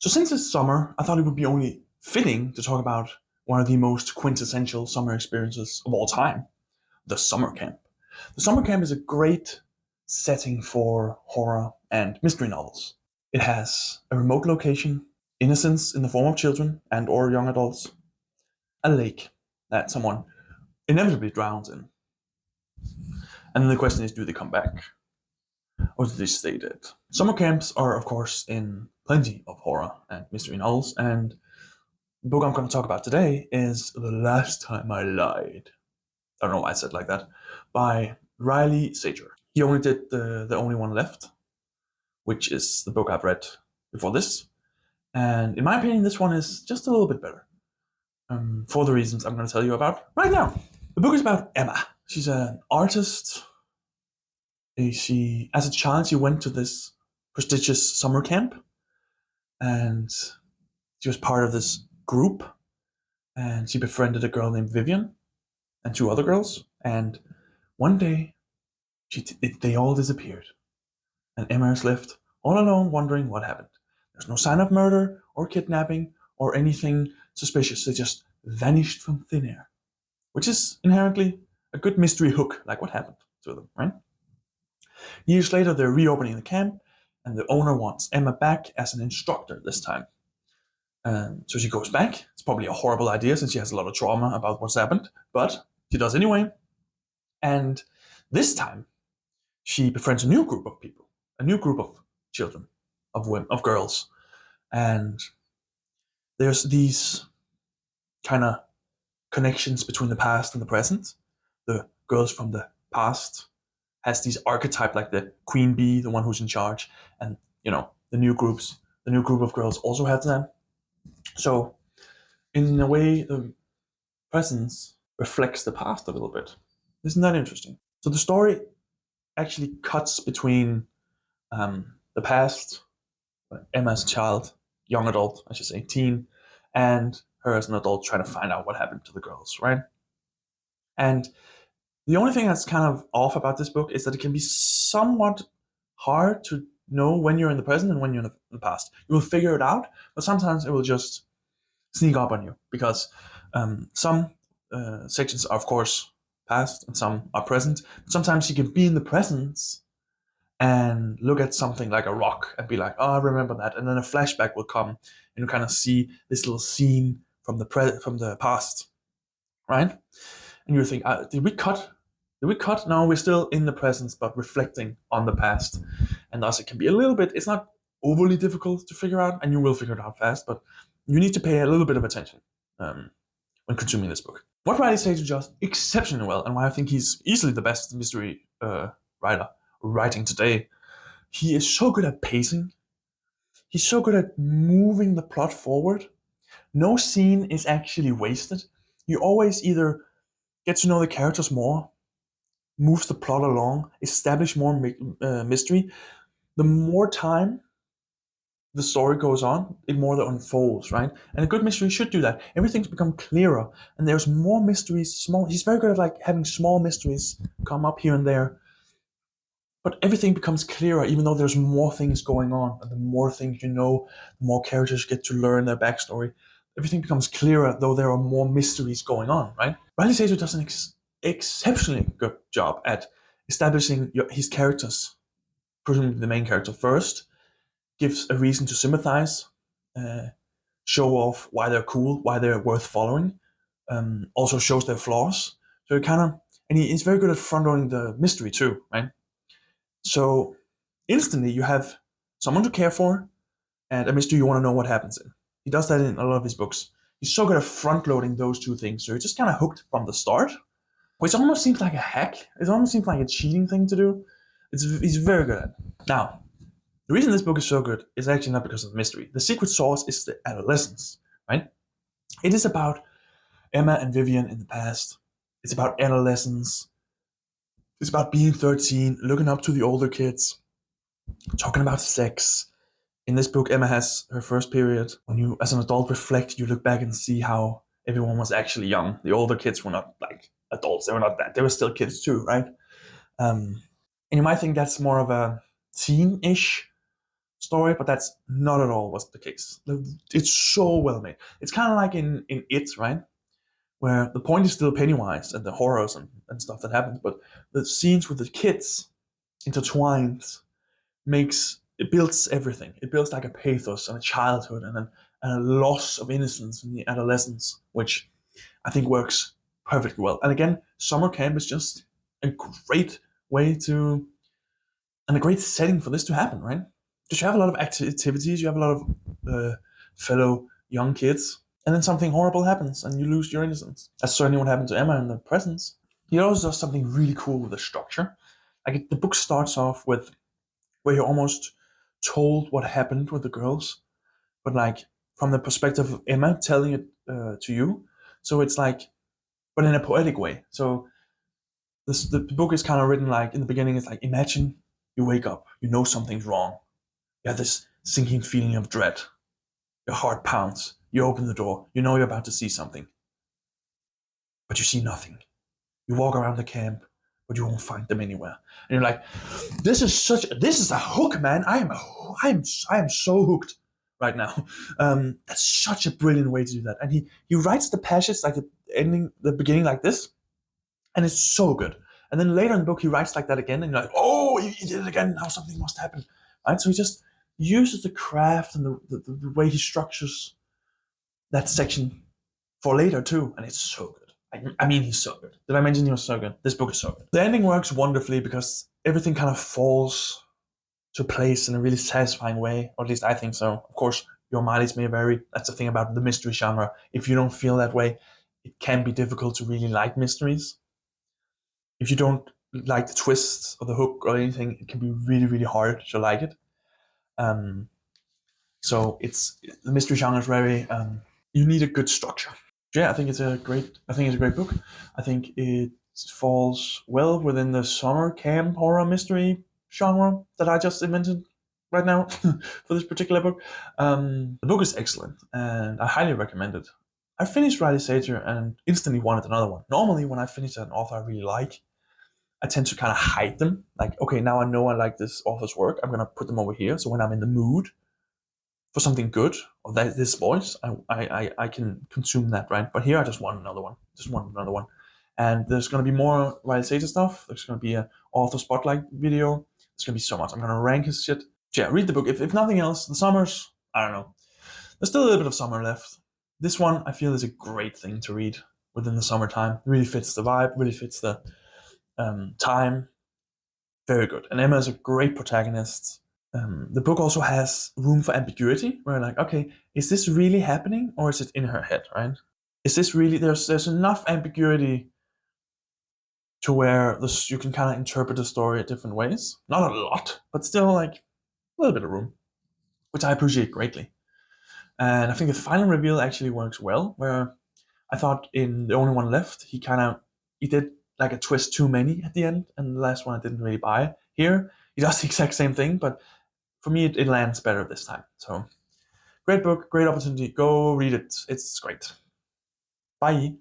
So since it's summer, I thought it would be only fitting to talk about one of the most quintessential summer experiences of all time, the summer camp. The summer camp is a great setting for horror and mystery novels. It has a remote location, innocence in the form of children and or young adults, a lake that someone inevitably drowns in. And then the question is, do they come back? Or do they stay dead? Summer camps are, of course, in plenty of horror and mystery novels, and the book I'm going to talk about today is The Last Time I Lied. I don't know why I said it like that. By Riley Sager. He only did the only one left, which is the book I've read before this. And in my opinion, this one is just a little bit better. For the reasons I'm going to tell you about right now. The book is about Emma. She's an artist. As a child, she went to this prestigious summer camp, and she was part of this group, and she befriended a girl named Vivian and two other girls. And one day, they all disappeared, and Emma is left all alone, wondering what happened. There's no sign of murder or kidnapping or anything suspicious. They just vanished from thin air, which is inherently a good mystery hook, like what happened to them, right? Years later, they're reopening the camp, and the owner wants Emma back as an instructor this time. So she goes back. It's probably a horrible idea since she has a lot of trauma about what's happened, but she does anyway. And this time, she befriends a new group of people, a new group of children, of women, of girls. And there's these kind of connections between the past and the present. The girls from the past has these archetype like the queen bee, the one who's in charge, and the new group of girls also have them. So in a way, the presence reflects the past a little bit. Isn't that interesting? So the story actually cuts between the past, Emma as a child, young adult, I should say, teen, and her as an adult trying to find out what happened to the girls, right? And the only thing that's kind of off about this book is that it can be somewhat hard to know when you're in the present and when you're in the past. You will figure it out, but sometimes it will just sneak up on you because some sections are, of course, past and some are present. Sometimes you can be in the present and look at something like a rock and be like, "Oh, I remember that," and then a flashback will come, and you kind of see this little scene from the past, right? And you think, "Did we cut? Did we cut? No, we're still in the present, but reflecting on the past." And thus, it can be a little bit. It's not overly difficult to figure out, and you will figure it out fast, but you need to pay a little bit of attention when consuming this book. What Riley Sager does exceptionally well, and why I think he's easily the best mystery writer writing today, he is so good at pacing. He's so good at moving the plot forward. No scene is actually wasted. You always either get to know the characters more, move the plot along, establish more mystery. The more time the story goes on, the more it unfolds, right? And a good mystery should do that. Everything's become clearer, and there's more mysteries. He's very good at like having small mysteries come up here and there, but everything becomes clearer, even though there's more things going on. And the more things you know, the more characters get to learn their backstory. Everything becomes clearer, though there are more mysteries going on, right? Riley Sager does an exceptionally good job at establishing his characters, presumably the main character first, gives a reason to sympathize, show off why they're cool, why they're worth following, also shows their flaws. So and he's very good at front-loading the mystery too, right? So instantly you have someone to care for and a mystery you want to know what happens in. He does that in a lot of his books. He's so good at front-loading those two things, so you're just kind of hooked from the start, which almost seems like a hack. It almost seems like a cheating thing to do. He's very good at it. Now, the reason this book is so good is actually not because of the mystery. The secret sauce is the adolescence, right? It is about Emma and Vivian in the past. It's about adolescence. It's about being 13, looking up to the older kids, talking about sex. In this book, Emma has her first period. When you, as an adult, reflect, you look back and see how everyone was actually young. The older kids were not like adults. They were not that. They were still kids too, right? And you might think that's more of a teen-ish story, but that's not at all was the case. It's so well made. It's kind of like in It, right? Where the point is still Pennywise and the horrors and stuff that happens, but the scenes with the kids intertwined makes it builds everything. It builds like a pathos and a childhood and a loss of innocence in the adolescence, which I think works perfectly well. And again, summer camp is just a great way to and a great setting for this to happen, right? Because you have a lot of activities, you have a lot of fellow young kids, and then something horrible happens and you lose your innocence. That's certainly what happened to Emma in the presents. He also does something really cool with the structure. Like the book starts off with where you're almost told what happened with the girls, but like from the perspective of Emma telling it to you. So it's like, but in a poetic way. So the book is kind of written like in the beginning. It's like imagine you wake up, you know something's wrong. You have this sinking feeling of dread. Your heart pounds. You open the door. You know you're about to see something, but you see nothing. You walk around the camp, but you won't find them anywhere. And you're like, this is a hook, man. I am so hooked right now. That's such a brilliant way to do that. And he writes the passage like the beginning like this, and it's so good. And then later in the book, he writes like that again, and you're like, oh, he did it again. Now something must happen, right? So he just uses the craft and the way he structures that section for later too, and it's so good. I mean, he's so good. Did I mention he was so good? This book is so good. The ending works wonderfully because everything kind of falls to place in a really satisfying way, or at least I think so. Of course, your mileage may vary. That's the thing about the mystery genre. If you don't feel that way, it can be difficult to really like mysteries. If you don't like the twists or the hook or anything, it can be really, really hard to like it. Um, so it's the mystery genre is very. You need a good structure. Yeah, I think it's a great book. I think it falls well within the summer camp horror mystery genre that I just invented right now for this particular book. The book is excellent, and I highly recommend it. I finished Riley Sager and instantly wanted another one. Normally, when I finish an author I really like, I tend to kind of hide them. Like, okay, now I know I like this author's work. I'm gonna put them over here. So when I'm in the mood for something good or that this voice, I can consume that, right? But here I just want another one. Just want another one. And there's gonna be more Riley Sager stuff. There's gonna be a author spotlight video. There's gonna be so much. I'm gonna rank his shit. So yeah, read the book. If nothing else, the summers, I don't know. There's still a little bit of summer left. This one I feel is a great thing to read within the summertime. Really fits the vibe, really fits the time. Very good. And Emma is a great protagonist. The book also has room for ambiguity, where like, okay, is this really happening or is it in her head, right? Is this really there's enough ambiguity to where this you can kind of interpret the story in different ways. Not a lot, but still like a little bit of room, which I appreciate greatly. And I think the final reveal actually works well, where I thought in The Only One Left, he did like a twist too many at the end, and the last one I didn't really buy. Here, he does the exact same thing, but for me, it lands better this time. So, great book, great opportunity. Go read it. It's great. Bye.